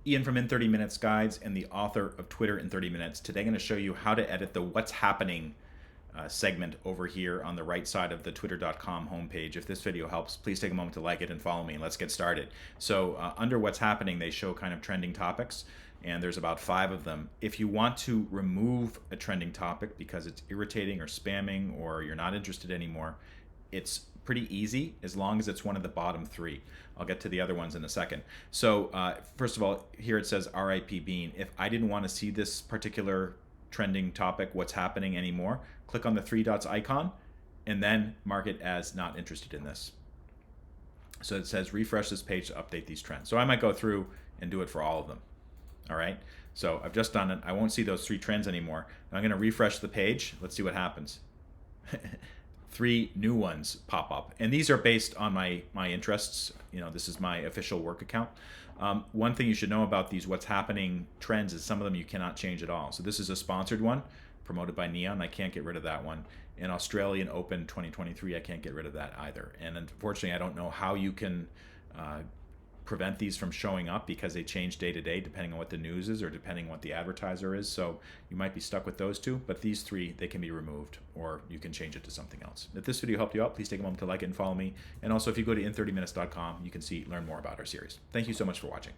Ian from In 30 Minutes Guides and the author of Twitter in 30 Minutes. Today I'm going to show you how to edit the What's Happening segment over here on the right side of the twitter.com homepage. If this video helps, please take a moment to like it and follow me, and let's get started. So under What's Happening, they show kind of trending topics, and there's about 5 of them. If you want to remove a trending topic because it's irritating or spamming or you're not interested anymore, it's pretty easy as long as it's one of the bottom 3. I'll get to the other ones in a second. So first of all, here it says RIP Bean. If I didn't want to see this particular trending topic, What's Happening, anymore, click on the 3 dots icon and then mark it as not interested in this. So it says refresh this page to update these trends. So I might go through and do it for all of them. All right, so I've just done it. I won't see those 3 trends anymore. I'm going to refresh the page. Let's see what happens. 3 new ones pop up, and these are based on my interests. You know, this is my official work account. One thing you should know about these What's Happening trends is some of them you cannot change at all. So this is a sponsored one promoted by Neon. I can't get rid of that one. And Australian Open 2023, I can't get rid of that either. And unfortunately, I don't know how you can prevent these from showing up because they change day to day depending on what the news is or depending on what the advertiser is. So you might be stuck with those 2, but these 3, they can be removed, or you can change it to something else. If this video helped you out, please take a moment to like it and follow me. And also, if you go to in30minutes.com, you can learn more about our series. Thank you so much for watching.